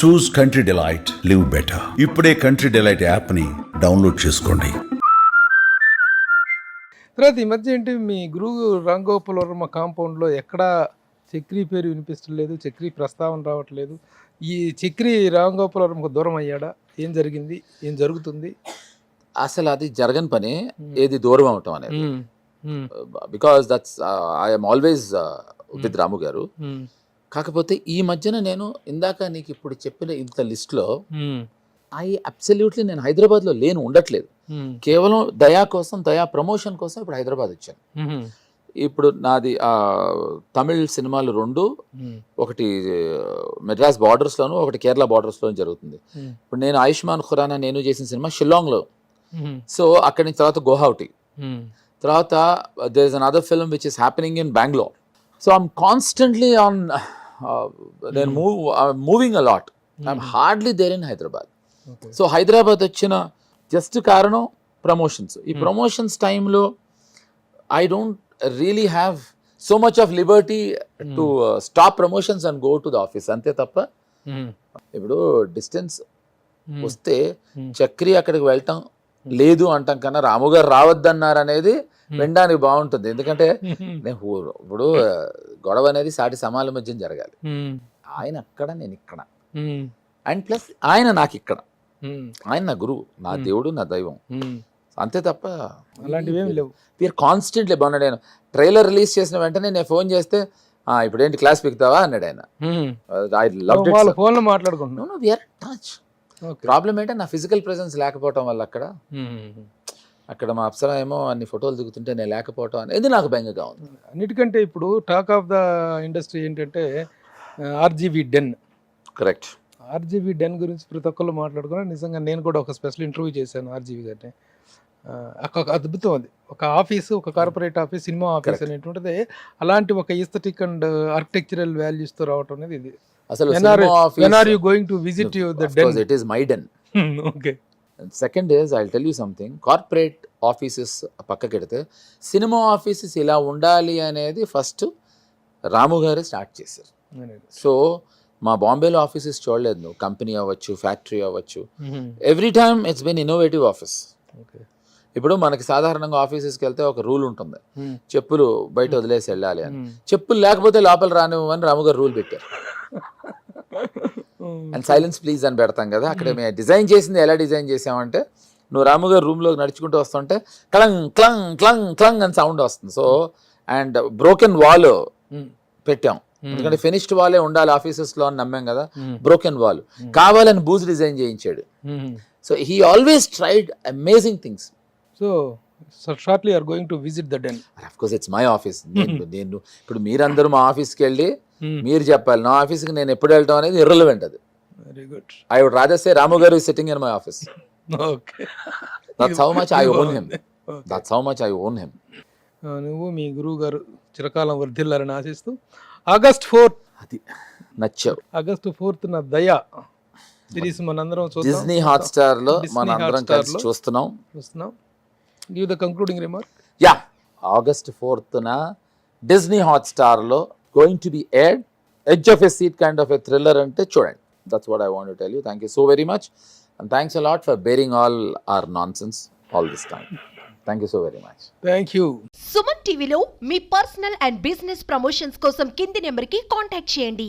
చూస్ country delight, live better. ఇప్పుడే country delight యాప్ని download చేసుకోండి. తర్వాత ఈ మధ్య ఏంటి మీ గురువు రామ్ గోపాల్ వర్మ కాంపౌండ్లో ఎక్కడా చక్రి పేరు వినిపిస్తలేదు, చక్రి ప్రస్తావన రావట్లేదు. ఈ చక్రి రామ్ గోపాల్ వర్మకు దూరం అయ్యాడా? ఏం జరిగింది, ఏం జరుగుతుంది? అసలు అది జరగని పని ఏది దూరం అవటం అనేది. Because that's I'm always with Ramu garu. కాకపోతే ఈ మధ్యన నేను ఇందాక నీకు ఇప్పుడు చెప్పిన ఇంత లిస్ట్లో అబ్సల్యూట్లీ నేను హైదరాబాద్లో ఉండట్లేదు. కేవలం దయా కోసం, దయా ప్రమోషన్ కోసం ఇప్పుడు హైదరాబాద్ వచ్చాను. ఇప్పుడు నాది తమిళ్ సినిమాలు 2, ఒకటి మెడ్రాస్ బార్డర్స్లోను, ఒకటి కేరళ బార్డర్స్లోను జరుగుతుంది. ఇప్పుడు నేను ఆయుష్మాన్ ఖురానా నేను చేసిన సినిమా షిల్లాంగ్లో. సో అక్కడి నుంచి తర్వాత గువాహటి, తర్వాత there is another film which is happening in Bengaluru. So I'm constantly on నేను moving a lot. I'm hardly there in Hyderabad. So Hyderabad వచ్చిన జస్ట్ కారణం ప్రమోషన్స్. ఈ ప్రమోషన్స్ టైంలో I don't really have so much of liberty to stop promotions and go to the office. అంతే తప్ప ఇప్పుడు distance వస్తే చక్రి అక్కడికి వెళ్ళటం లేదు అంటాం కన్నా రాము గారు రావద్దన్నారు అనేది వినడానికి బాగుంటుంది. ఎందుకంటే ఇప్పుడు గొడవ అనేది సాటి సమాల మధ్య జరగాలి. ఆయన అక్కడ, నేను ఇక్కడ, అండ్ ప్లస్ ఆయన నాకు ఇక్కడ. ఆయన నా గురువు, నా దేవుడు, నా దైవం. అంతే తప్ప అలాంటివి ఏమి లేవు. వీఆర్ కాన్స్టెంట్లీ బాగున్నాడు. నేను ట్రైలర్ రిలీజ్ చేసిన వెంటనే నేను ఫోన్ చేస్తే ఇప్పుడు ఏంటి క్లాస్ పిక్తావా అన్నాడు ఆయన. I loved it. ఫోన్లో మాట్లాడుకుంటున్నాను. We are touch. ప్రాబ్లం ఏంటంటే నా ఫిజికల్ ప్రెసెన్స్ లేకపోవటం వల్ల అక్కడ మా అప్సరా ఏమో అన్ని ఫోటోలు దిగుతుంటే నేను లేకపోవటం అనేది నాకు బెంగగా ఉంది. అన్నిటికంటే ఇప్పుడు టాక్ ఆఫ్ ద ఇండస్ట్రీ ఏంటంటే RGV den. Correct. RGV den గురించి ప్రతి ఒక్కళ్ళు మాట్లాడుకున్నా. నిజంగా నేను కూడా ఒక స్పెషల్ ఇంటర్వ్యూ చేశాను ఆర్జీవీ గారిని. ఒక అద్భుతం అది. ఒక ఆఫీసు, ఒక కార్పొరేట్ ఆఫీస్, సినిమా ఆఫీస్ అనేటువంటిది అలాంటి ఒక ఈస్థెటిక్ అండ్ ఆర్కిటెక్చరల్ వాల్యూస్తో రావటం అనేది ఇది. అసలు when are you going to visit the den? It is my den. Okay. And second is, I'll tell you something. Corporate offices పక్కకెడితే సినిమా ఆఫీసెస్ ఇలా ఉండాలి అనేది ఫస్ట్ రాము గారే స్టార్ట్ చేశారు. సో మా బాంబేలో ఆఫీసెస్ చూడలేదు నువ్వు. కంపెనీ అవ్వచ్చు, ఫ్యాక్టరీ అవ్వచ్చు, every time it's been innovative office. ఇప్పుడు మనకి సాధారణంగా ఆఫీసెస్కి వెళ్తే ఒక రూల్ ఉంటుంది, చెప్పులు బయట వదిలేసి వెళ్ళాలి అని. చెప్పులు లేకపోతే లోపల రానివ్వని రాము గారు రూల్ పెట్టారు. అండ్ సైలెన్స్ ప్లీజ్ అని పెడతాం కదా. అక్కడ మేము డిజైన్ చేసింది ఎలా డిజైన్ చేసామంటే, నువ్వు రాము గారు రూమ్లో నడుచుకుంటూ వస్తుంటే క్లంగ్ క్లంగ్ క్లంగ్ క్లంగ్ అని సౌండ్ వస్తుంది. సో అండ్ బ్రోకెన్ వాల్ పెట్టాం, ఎందుకంటే ఫినిష్డ్ వాలే ఉండాలి ఆఫీసెస్లో అని నమ్మాం కదా. బ్రోకెన్ వాల్ కావాలని బూజ్ డిజైన్ చేయించాడు. So he always tried amazing things. So shortly are going to visit the den. Of course it's my office. నేను ఇప్పుడు మీరందరూ మా ఆఫీస్కి వెళ్ళి మీరు చెప్పాలి, నా ఆఫీస్కి నేను ఎప్పుడు వెళ్ళటం అనేది ఇర్రెలవెంట్. అది very good. I would rather say Ramu garu is sitting in my office. Okay. That's how much I own him. That's how much I own him. నువ్వు మీ గురువు గారు చిరకాలం వర్ధిల్లారని ఆశిస్తూ August 4th అది నచ్చావు. August 4th నా దయా సిరీస్ మనందరం చూద్దాం. డిస్నీ హాట్స్టార్ లో మనందరం కలిసి చూస్తున్నాం. Give the concluding remark. Yeah, August 4th నా డిస్నీ హాట్స్టార్ లో going to be aired. Edge of a seat kind of a thriller ante chudandi. That's what I want to tell you. Thank you so very much, and thanks a lot for bearing all our nonsense all this time. Thank you so very much. Thank you. Suman టీవీలో మీ personal and business promotions కోసం కింది నెంబర్కి contact చేయండి.